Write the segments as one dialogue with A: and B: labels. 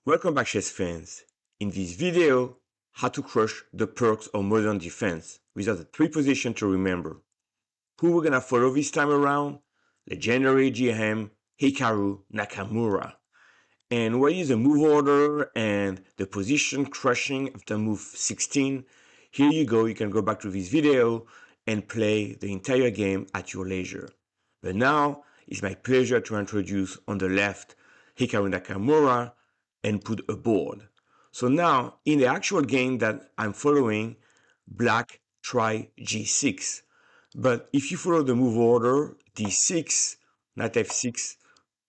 A: Welcome back, chess fans. In this video, how to crush the Pircs of modern defense. These are the three positions to remember. Who we're gonna follow this time around? Legendary GM Hikaru Nakamura. And what is the move order and the position crushing after move 16? Here you go, you can go back to this video and play the entire game at your leisure. But now, it's my pleasure to introduce on the left Hikaru Nakamura and put a board. So now, in the actual game that I'm following, black try g6. But if you follow the move order, d6, knight f6,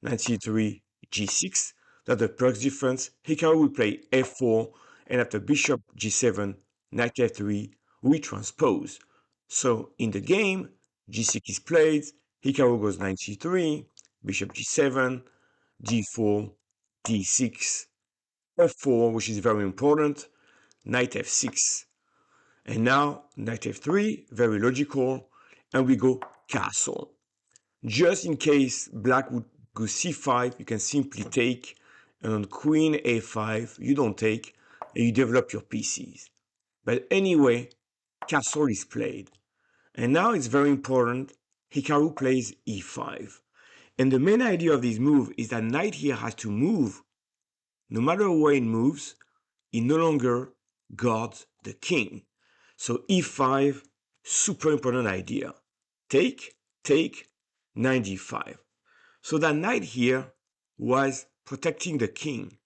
A: knight c3, g6, that's the Pirc defense. Hikaru will play f4, and after bishop g7, knight f3, we transpose. So in the game, g6 is played, Hikaru goes knight c3, bishop g7, d4, d6, f4, which is very important, knight f6. And now knight f3, very logical, and we go castle. Just in case black would go c5, you can simply take, and on queen a5, you don't take, and you develop your pieces. But anyway, castle is played. And now it's very important, Hikaru plays e5. And the main idea of this move is that knight here has to move. No matter where it moves, it no longer guards the king. So e5, super important idea. Take, knight d5. So that knight here was protecting the king.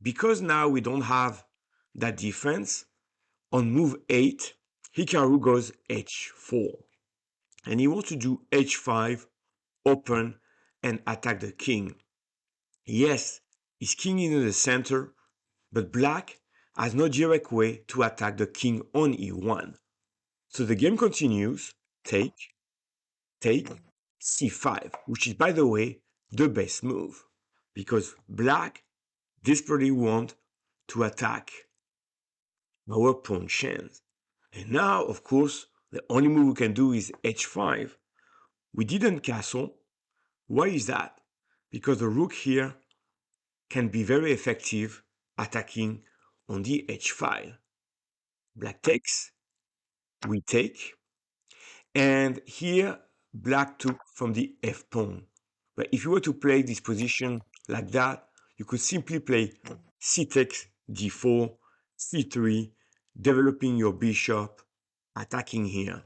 A: Because now we don't have that defense, on move 8, Hikaru goes h4. And he wants to do h5, open, and attack the king. Yes, his king is in the center, but black has no direct way to attack the king on e1. So the game continues, take, c5, which is, by the way, the best move, because black desperately want to attack our pawn chance. And now, of course, the only move we can do is h5. We didn't castle. Why is that? Because the rook here can be very effective attacking on the h file. Black takes, we take, and here black took from the f pawn. But if you were to play this position like that, you could simply play c takes, d4, c3, developing your bishop, attacking here.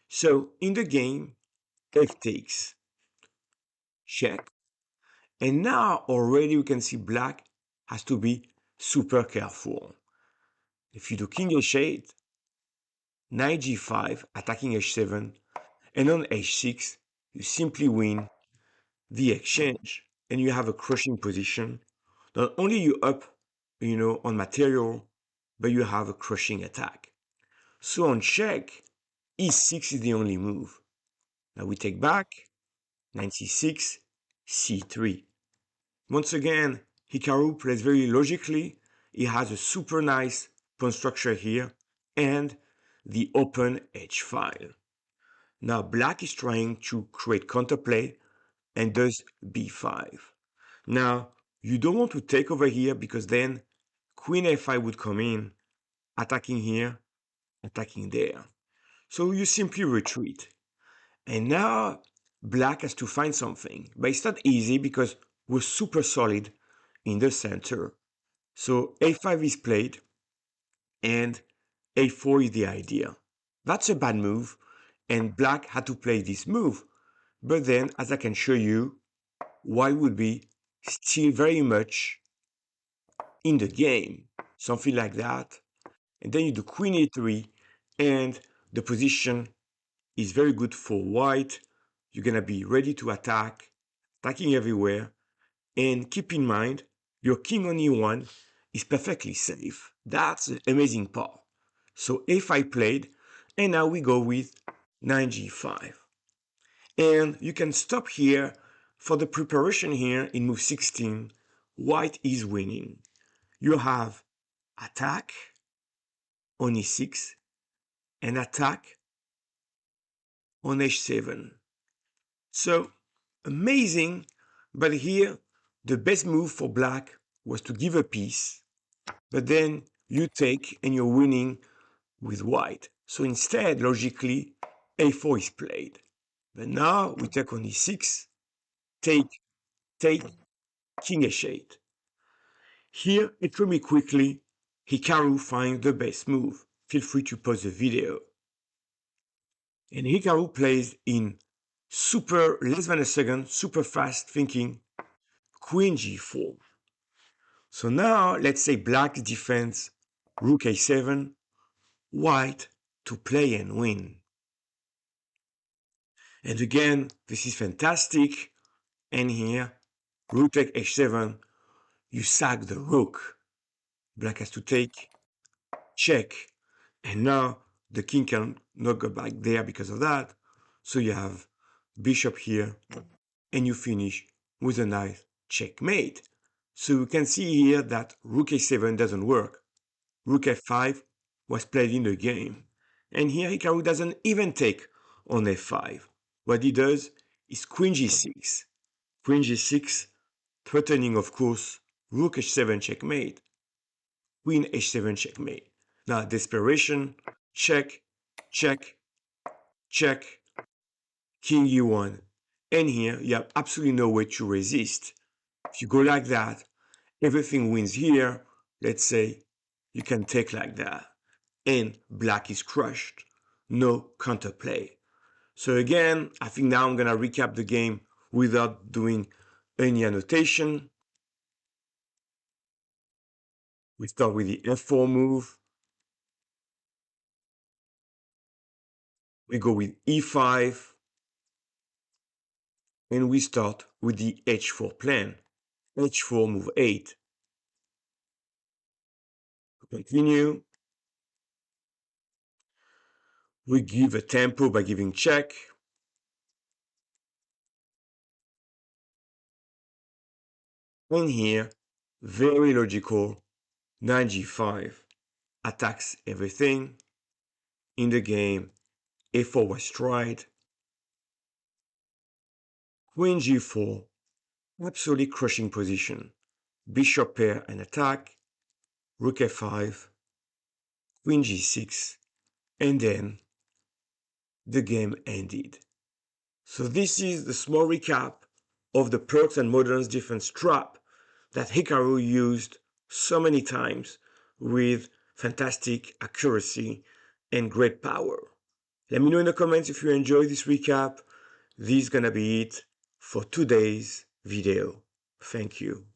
A: So in the game, f takes, check, and now already we can see black has to be super careful. If you do king h8, knight g5, attacking h7, and on h6, you simply win the exchange, and you have a crushing position. Not only you up, on material, but you have a crushing attack. So on check, e6 is the only move. Now we take back, knight c6, c3. Once again, Hikaru plays very logically. He has a super nice pawn structure here and the open h file. Now black is trying to create counterplay and does b5. Now you don't want to take over here because then queen a5 would come in, attacking here, attacking there. So you simply retreat. And now black has to find something, but it's not easy because we're super solid in the center. So a5 is played and a4 is the idea. That's a bad move, and black had to play this move. But then, as I can show you, white would be still very much in the game, something like that. And then you do queen a3, and the position is very good for white. You're gonna be ready to attack, attacking everywhere. And keep in mind, your king on e1 is perfectly safe. That's the amazing part. So a5 played, and now we go with knight g5. And you can stop here for the preparation here in move 16. White is winning. You have attack on e6 and attack on h7. So amazing, but here the best move for black was to give a piece, but then you take and you're winning with white. So instead, logically, a4 is played. But now we take on e6, take, king h8. Here, extremely quickly, Hikaru finds the best move. Feel free to pause the video. And Hikaru plays in super, less than a second, super fast thinking, queen g4. So now, let's say black defends rook a7, white to play and win. And again, this is fantastic. And here, rook take h7, you sack the rook. Black has to take, check. And now the king cannot go back there because of that. So you have bishop here, and you finish with a nice checkmate. So you can see here that rook a7 doesn't work. Rook f5 was played in the game. And here Hikaru doesn't even take on f5. What he does is queen g6. Queen g6, threatening, of course, rook h7 checkmate. Queen h7 checkmate. Now, desperation, check, check, check, king e1. And here, you have absolutely no way to resist. If you go like that, everything wins here. Let's say you can take like that. And black is crushed. No counterplay. So again, I think now I'm going to recap the game without doing any annotation. We start with the f4 move. We go with e5. And we start with the h4 plan. h4 move 8. Continue. We give a tempo by giving check. And here, very logical, knight g5 attacks everything. In the game, a4 was tried. Queen g4, absolutely crushing position. Bishop pair and attack. Rook f5, queen g6, and then the game ended. So this is the small recap of the Pirc and Modern's defense trap that Hikaru used so many times with fantastic accuracy and great power. Let me know in the comments if you enjoyed this recap. This is gonna be it for today's video. Thank you.